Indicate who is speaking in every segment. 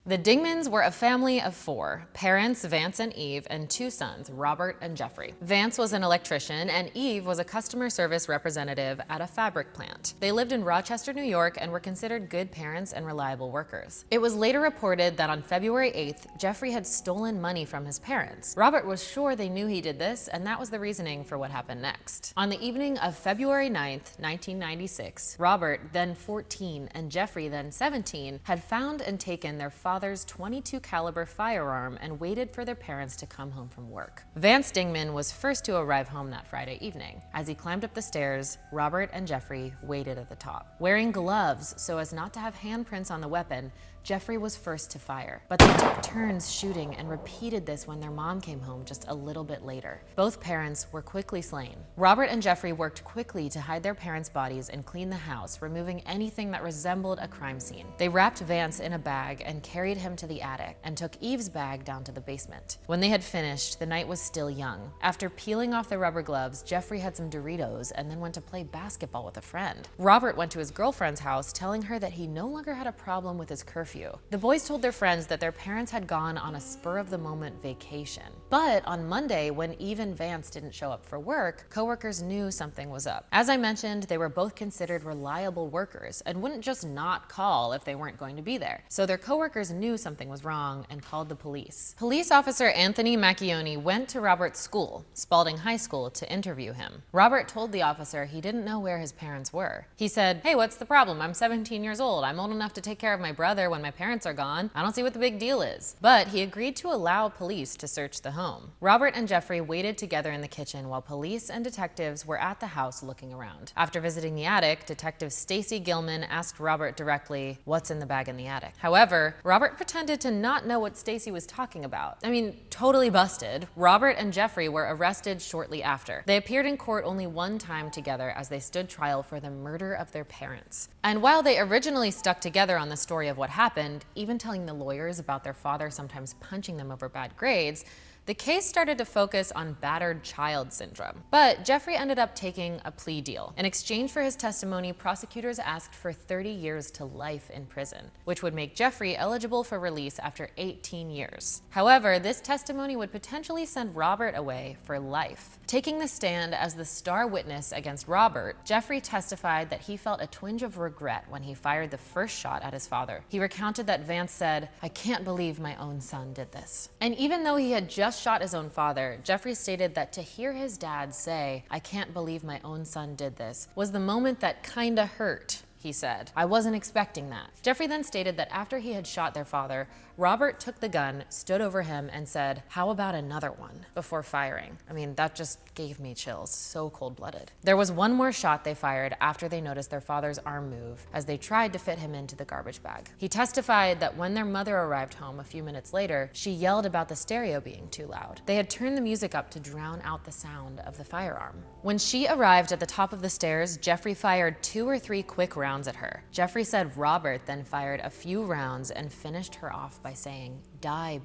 Speaker 1: The Dingmans were a family of 4, parents Vance and Eve, and 2 sons, Robert and Jeffrey. Vance was an electrician, and Eve was a customer service representative at a fabric plant. They lived in Rochester, New York, and were considered good parents and reliable workers. It was later reported that on February 8th, Jeffrey had stolen money from his parents. Robert was sure they knew he did this, and that was the reasoning for what happened next. On the evening of February 9th, 1996, Robert, then 14, and Jeffrey, then 17, had found and taken their father's .22 caliber firearm and waited for their parents to come home from work. Vance Dingman was first to arrive home that Friday evening. As he climbed up the stairs, Robert and Jeffrey waited at the top. Wearing gloves so as not to have handprints on the weapon, Jeffrey was first to fire, but they took turns shooting and repeated this when their mom came home just a little bit later. Both parents were quickly slain. Robert and Jeffrey worked quickly to hide their parents' bodies and clean the house, removing anything that resembled a crime scene. They wrapped Vance in a bag and carried him to the attic and took Eve's bag down to the basement. When they had finished, the night was still young. After peeling off the rubber gloves, Jeffrey had some Doritos and then went to play basketball with a friend. Robert went to his girlfriend's house, telling her that he no longer had a problem with his curfew. The boys told their friends that their parents had gone on a spur-of-the-moment vacation. But on Monday, when Eve and Vance didn't show up for work, coworkers knew something was up. As I mentioned, they were both considered reliable workers and wouldn't just not call if they weren't going to be there. So their coworkers knew something was wrong and called the police. Police officer Anthony Macchione went to Robert's school, Spalding High School, to interview him. Robert told the officer he didn't know where his parents were. He said, "Hey, what's the problem? I'm 17 years old. I'm old enough to take care of my brother when my parents are gone. I don't see what the big deal is." But he agreed to allow police to search the home. Robert and Jeffrey waited together in the kitchen while police and detectives were at the house looking around. After visiting the attic, Detective Stacy Gilman asked Robert directly, "What's in the bag in the attic?" However, Robert pretended to not know what Stacy was talking about. I mean, totally busted. Robert and Jeffrey were arrested shortly after. They appeared in court only one time together as they stood trial for the murder of their parents. And while they originally stuck together on the story of what happened, even telling the lawyers about their father sometimes punching them over bad grades, the case started to focus on battered child syndrome. But Jeffrey ended up taking a plea deal. In exchange for his testimony, prosecutors asked for 30 years to life in prison, which would make Jeffrey eligible for release after 18 years. However, this testimony would potentially send Robert away for life. Taking the stand as the star witness against Robert, Jeffrey testified that he felt a twinge of regret when he fired the first shot at his father. He recounted that Vance said, "I can't believe my own son did this." And even though he had just shot his own father, Jeffrey stated that to hear his dad say, "I can't believe my own son did this," was the moment that kinda hurt. He said, "I wasn't expecting that." Jeffrey then stated that after he had shot their father, Robert took the gun, stood over him, and said, "How about another one?" before firing. I mean, that just gave me chills. So cold-blooded. There was one more shot they fired after they noticed their father's arm move as they tried to fit him into the garbage bag. He testified that when their mother arrived home a few minutes later, she yelled about the stereo being too loud. They had turned the music up to drown out the sound of the firearm. When she arrived at the top of the stairs, Jeffrey fired 2 or 3 quick rounds at her. Jeffrey said Robert then fired a few rounds and finished her off by saying, "Die,"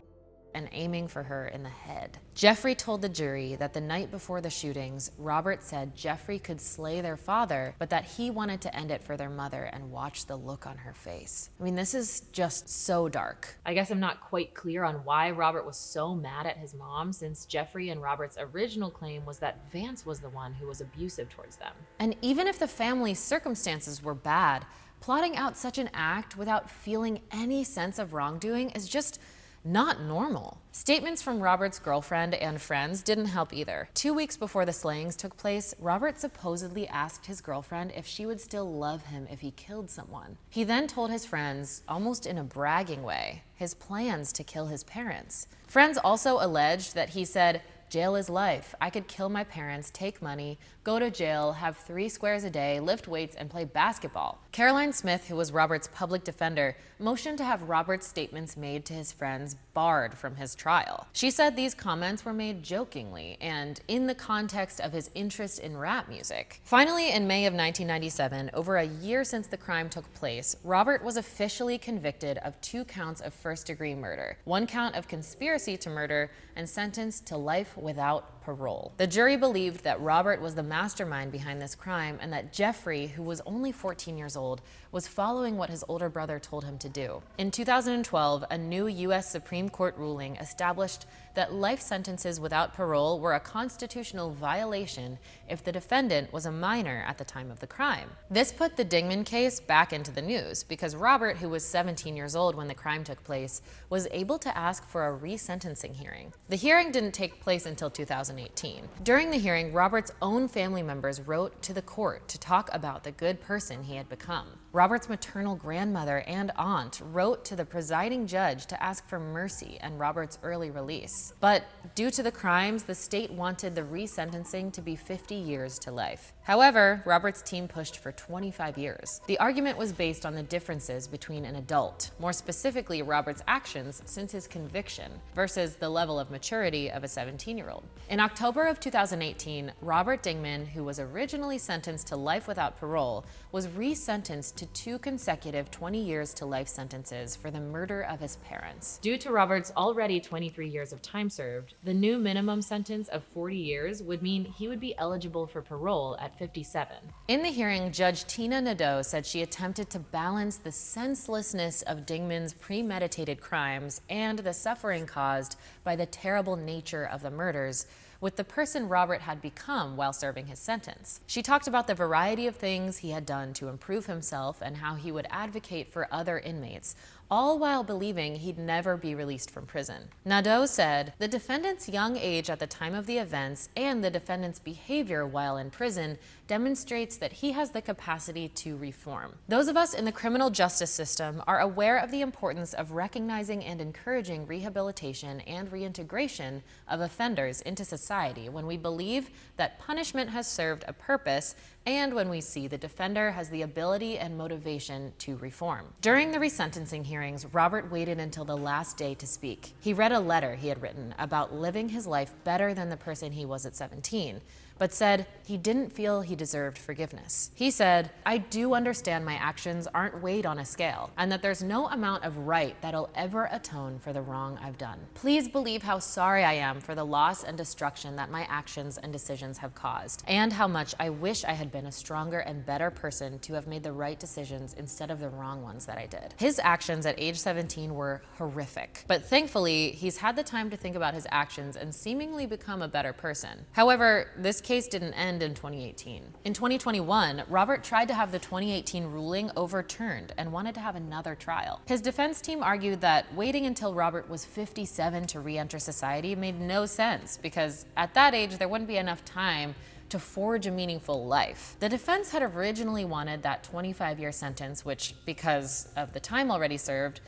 Speaker 1: and aiming for her in the head. Jeffrey told the jury that the night before the shootings, Robert said Jeffrey could slay their father, but that he wanted to end it for their mother and watch the look on her face. I mean, this is just so dark. I guess I'm not quite clear on why Robert was so mad at his mom, since Jeffrey and Robert's original claim was that Vance was the one who was abusive towards them. And even if the family's circumstances were bad, plotting out such an act without feeling any sense of wrongdoing is just not normal. Statements from Robert's girlfriend and friends didn't help either. 2 weeks before the slayings took place, Robert supposedly asked his girlfriend if she would still love him if he killed someone. He then told his friends, almost in a bragging way, his plans to kill his parents. Friends also alleged that he said, "Jail is life. I could kill my parents, take money, go to jail, have 3 squares a day, lift weights, and play basketball." Caroline Smith, who was Robert's public defender, motioned to have Robert's statements made to his friends barred from his trial. She said these comments were made jokingly and in the context of his interest in rap music. Finally, in May of 1997, over a year since the crime took place, Robert was officially convicted of 2 counts of first-degree murder, 1 count of conspiracy to murder, and sentenced to life without parole. The jury believed that Robert was the mastermind behind this crime and that Jeffery, who was only 14 years old, was following what his older brother told him to do. In 2012, a new U.S. Supreme Court ruling established that life sentences without parole were a constitutional violation if the defendant was a minor at the time of the crime. This put the Dingman case back into the news because Robert, who was 17 years old when the crime took place, was able to ask for a resentencing hearing. The hearing didn't take place until 2018. During the hearing, Robert's own family members wrote to the court to talk about the good person he had become. Robert's maternal grandmother and aunt wrote to the presiding judge to ask for mercy and Robert's early release. But due to the crimes, the state wanted the resentencing to be 50 years to life. However, Robert's team pushed for 25 years. The argument was based on the differences between an adult, more specifically Robert's actions since his conviction, versus the level of maturity of a 17-year-old. In October of 2018, Robert Dingman, who was originally sentenced to life without parole, was resentenced to 2 consecutive 20 years to life sentences for the murder of his parents. Due to Robert's already 23 years of time served, the new minimum sentence of 40 years would mean he would be eligible for parole at 57. In the hearing, Judge Tina Nadeau said she attempted to balance the senselessness of Dingman's premeditated crimes and the suffering caused by the terrible nature of the murders with the person Robert had become while serving his sentence. She talked about the variety of things he had done to improve himself and how he would advocate for other inmates, all while believing he'd never be released from prison. Nadeau said, "The defendant's young age at the time of the events and the defendant's behavior while in prison demonstrates that he has the capacity to reform. Those of us in the criminal justice system are aware of the importance of recognizing and encouraging rehabilitation and reintegration of offenders into society when we believe that punishment has served a purpose and when we see the defender has the ability and motivation to reform." During the resentencing hearings, Robert waited until the last day to speak. He read a letter he had written about living his life better than the person he was at 17, but said he didn't feel he deserved forgiveness. He said, "I do understand my actions aren't weighed on a scale, and that there's no amount of right that'll ever atone for the wrong I've done. Please believe how sorry I am for the loss and destruction that my actions and decisions have caused, and how much I wish I had been a stronger and better person to have made the right decisions instead of the wrong ones that I did." His actions at age 17 were horrific, but thankfully, he's had the time to think about his actions and seemingly become a better person. However, this case didn't end in 2018. In 2021, Robert tried to have the 2018 ruling overturned and wanted to have another trial. His defense team argued that waiting until Robert was 57 to re-enter society made no sense because at that age, there wouldn't be enough time to forge a meaningful life. The defense had originally wanted that 25-year sentence, which, because of the time already served,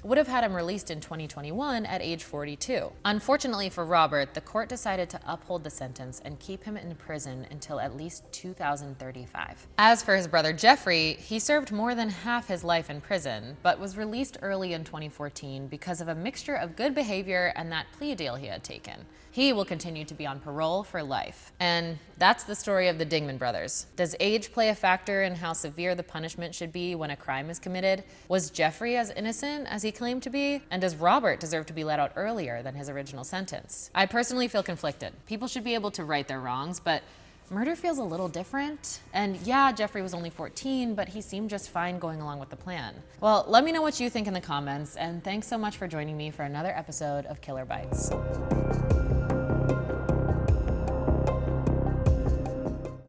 Speaker 1: would have had him released in 2021 at age 42. Unfortunately for Robert, the court decided to uphold the sentence and keep him in prison until at least 2035. As for his brother Jeffery, he served more than half his life in prison, but was released early in 2014 because of a mixture of good behavior and that plea deal he had taken. He will continue to be on parole for life. And that's the story of the Dingman brothers. Does age play a factor in how severe the punishment should be when a crime is committed? Was Jeffery as innocent as he claimed to be? And does Robert deserve to be let out earlier than his original sentence? I personally feel conflicted. People should be able to right their wrongs, but murder feels a little different. And yeah, Jeffery was only 14, but he seemed just fine going along with the plan. Well, let me know what you think in the comments, and thanks so much for joining me for another episode of Killer Bites.